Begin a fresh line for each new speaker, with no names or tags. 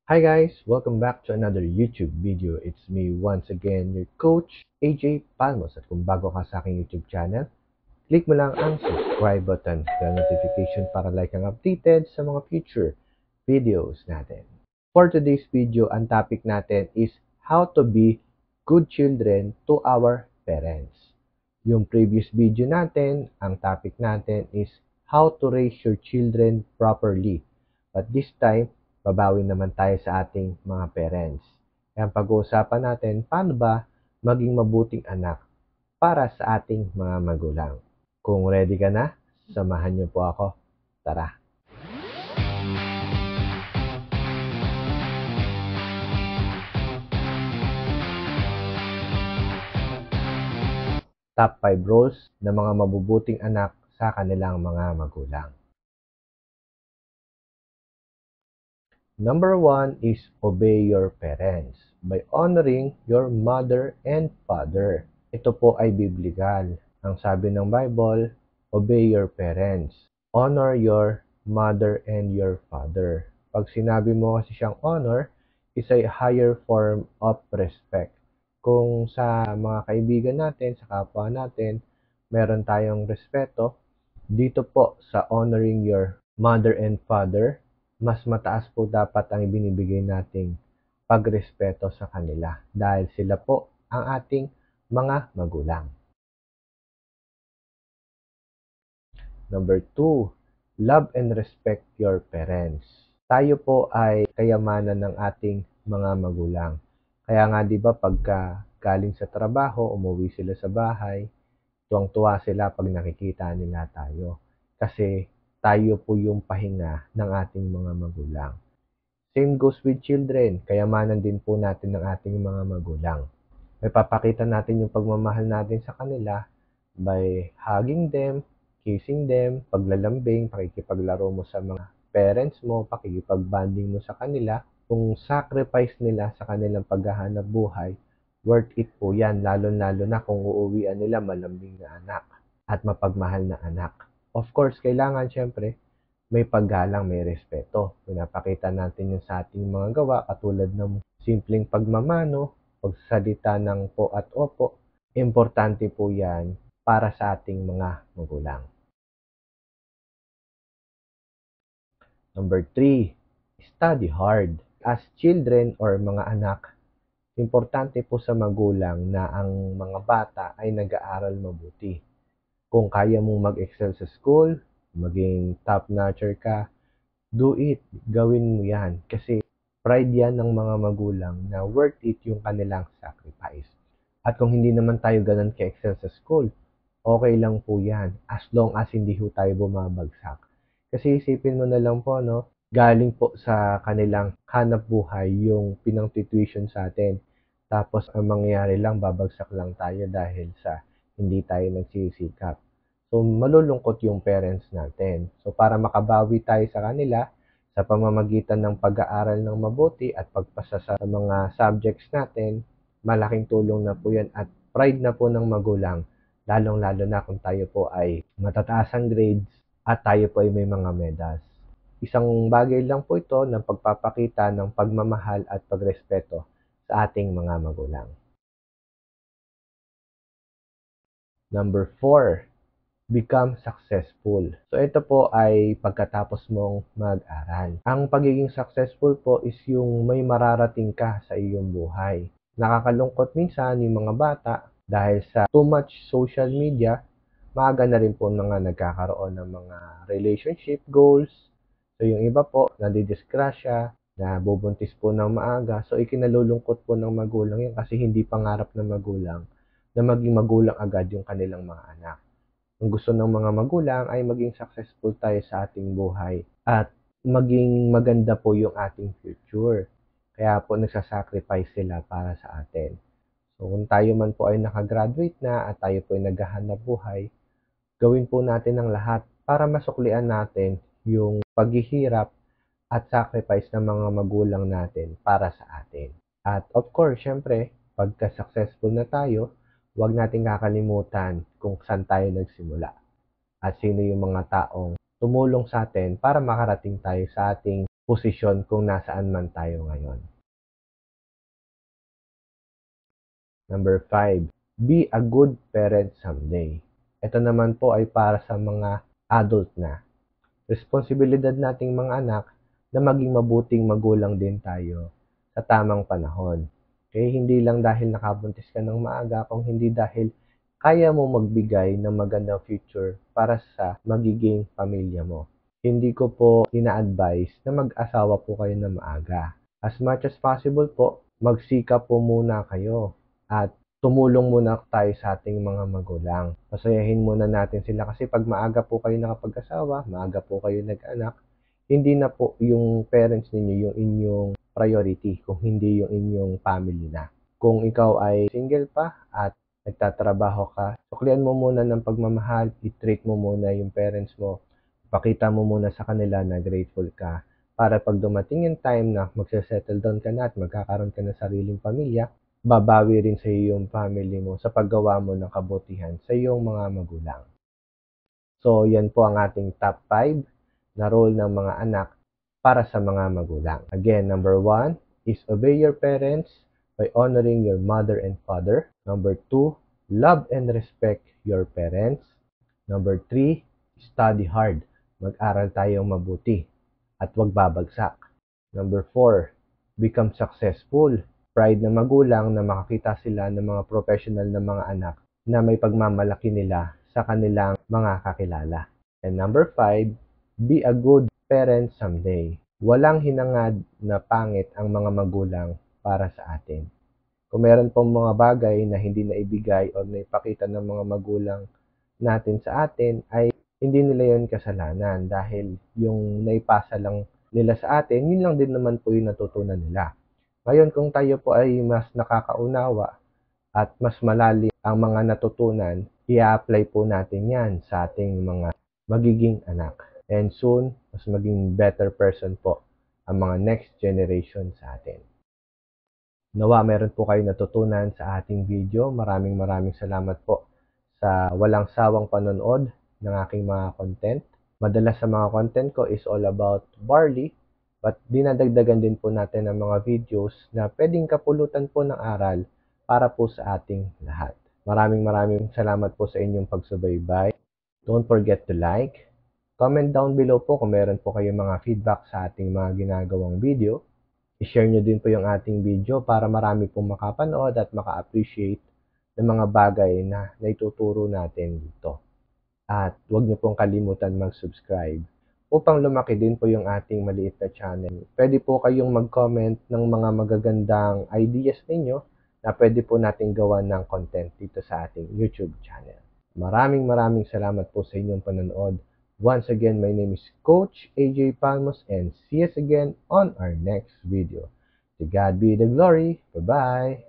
Hi guys! Welcome back to another YouTube video. It's me once again, your coach, AJ Palmos. At kung bago ka sa aking YouTube channel, click mo lang ang subscribe button, bell notification para like ang updated sa mga future videos natin. For today's video, ang topic natin is how to be good children to our parents. Yung previous video natin, ang topic natin is how to raise your children properly. But this time, babawi naman tayo sa ating mga parents. Kaya pag-uusapan natin, paano ba maging mabuting anak para sa ating mga magulang. Kung ready ka na, samahan niyo po ako. Tara! Top 5 rules ng mga mabubuting anak sa kanilang mga magulang. Number 1 is obey your parents by honoring your mother and father. Ito po ay biblikal. Ang sabi ng Bible, obey your parents. Honor your mother and your father. Pag sinabi mo kasi siyang honor, is a higher form of respect. Kung sa mga kaibigan natin, sa kapwa natin, meron tayong respeto, dito po sa honoring your mother and father, mas mataas po dapat ang ibinibigay nating pagrespeto sa kanila dahil sila po ang ating mga magulang. Number 2, love and respect your parents. Tayo po ay kayamanan ng ating mga magulang. Kaya nga 'di ba pagka galing sa trabaho, umuwi sila sa bahay, tuwang-tuwa sila pag nakikita nila tayo. Kasi tayo po yung pahinga ng ating mga magulang. Same goes with children. Kayamanan din po natin ng ating mga magulang. May papakita natin yung pagmamahal natin sa kanila by hugging them, kissing them, paglalambing, pakikipaglaro mo sa mga parents mo, pakikipag-bonding mo sa kanila. Kung sacrifice nila sa kanilang paghahanap buhay, worth it po yan, lalo-lalo na kung uuwian nila malambing na anak at mapagmahal na anak. Of course, kailangan syempre may paggalang, may respeto. Pinapakita natin yun sa ating mga gawa katulad ng simpleng pagmamano, pagsalita ng po at opo. Importante po yan para sa ating mga magulang. Number 3, study hard. As children or mga anak, importante po sa magulang na ang mga bata ay nag-aaral mabuti. Kung kaya mong mag-excel sa school, maging top-notcher ka, do it. Gawin mo yan. Kasi pride yan ng mga magulang na worth it yung kanilang sacrifice. At kung hindi naman tayo ganun ka-excel sa school, okay lang po yan. As long as hindi ho tayo bumabagsak. Kasi isipin mo na lang po, no? Galing po sa kanilang hanap buhay yung pinang-tuition sa atin. Tapos ang mangyayari lang, babagsak lang tayo dahil sa hindi tayo nagsisikap. So, malulungkot yung parents natin. So, para makabawi tayo sa kanila, sa pamamagitan ng pag-aaral ng mabuti at pagpasa sa mga subjects natin, malaking tulong na po yan at pride na po ng magulang, lalong-lalo na kung tayo po ay matataas ang grades at tayo po ay may mga medals. Isang bagay lang po ito ng pagpapakita ng pagmamahal at pagrespeto sa ating mga magulang. Number 4, become successful. So, ito po ay pagkatapos mong mag-aral. Ang pagiging successful po is yung may mararating ka sa iyong buhay. Nakakalungkot minsan yung mga bata dahil sa too much social media, maaga na rin po mga nagkakaroon ng mga relationship goals. So, yung iba po, nadidisgrasya, nabubuntis po ng maaga. So, ikinalulungkot po ng magulang yan kasi hindi pangarap ng magulang na maging magulang agad yung kanilang mga anak. Ang gusto ng mga magulang ay maging successful tayo sa ating buhay at maging maganda po yung ating future. Kaya po nagsasacrifice sila para sa atin. So kung tayo man po ay nakagraduate na at tayo po ay naghahanap buhay, gawin po natin ang lahat para masuklian natin yung paghihirap at sacrifice ng mga magulang natin para sa atin. At of course, syempre, pagka successful na tayo, huwag nating kakalimutan kung saan tayo nagsimula at sino yung mga taong tumulong sa atin para makarating tayo sa ating posisyon kung nasaan man tayo ngayon. Number 5, be a good parent someday. Ito naman po ay para sa mga adult na. Responsibilidad nating mga anak na maging mabuting magulang din tayo sa tamang panahon. Okay? Hindi lang dahil nakabuntis ka ng maaga, kung hindi dahil kaya mo magbigay ng magandang future para sa magiging pamilya mo. Hindi ko po ina-advise na mag-asawa po kayo na maaga. As much as possible po, magsikap po muna kayo at tumulong muna tayo sa ating mga magulang. Pasayahin muna natin sila kasi pag maaga po kayo nakapag-asawa, maaga po kayo nag-anak, hindi na po yung parents ninyo yung inyong priority, kung hindi yung inyong family na. Kung ikaw ay single pa at nagtatrabaho ka, suklian mo muna ng pagmamahal, i-treat mo muna yung parents mo, pakita mo muna sa kanila na grateful ka para pag dumating yung time na magse-settle down ka na at magkakaroon ka ng sariling pamilya, babawi rin sa iyo yung family mo sa paggawa mo ng kabutihan sa iyong mga magulang. So, yan po ang ating top 5 na role ng mga anak para sa mga magulang. Again, number 1 is obey your parents by honoring your mother and father. Number 2, love and respect your parents. Number 3, study hard. Mag-aral tayong mabuti at huwag babagsak. Number 4, become successful. Pride na magulang na makakita sila ng mga professional na mga anak na may pagmamalaki nila sa kanilang mga kakilala. And number 5, be a good parent someday. Walang hinangad na pangit ang mga magulang para sa atin. Kung meron pong mga bagay na hindi naibigay o naipakita ng mga magulang natin sa atin, ay hindi nila yon kasalanan dahil yung naipasa lang nila sa atin, yun lang din naman po yung natutunan nila. Ngayon, kung tayo po ay mas nakakaunawa at mas malalim ang mga natutunan, i-apply po natin yan sa ating mga magiging anak. And soon, mas maging better person po ang mga next generation sa atin. Nawa meron po kayo natutunan sa ating video. Maraming salamat po sa walang sawang panonood ng aking mga content. Madalas sa mga content ko is all about barley, but dinadagdagan din po natin ang mga videos na pwedeng kapulutan po ng aral para po sa ating lahat. Maraming salamat po sa inyong pagsubaybay. Don't forget to like, comment down below po kung meron po kayong mga feedback sa ating mga ginagawang video. I-share nyo din po yung ating video para marami pong makapanood at maka-appreciate ng mga bagay na naituturo natin dito. At huwag nyo pong kalimutan mag-subscribe upang lumaki din po yung ating maliit na channel. Pwede po kayong mag-comment ng mga magagandang ideas ninyo na pwede po natin gawa ng content dito sa ating YouTube channel. Maraming salamat po sa inyong panonood. Once again, my name is Coach AJ Palmos and see us again on our next video. To God be the glory. Bye-bye!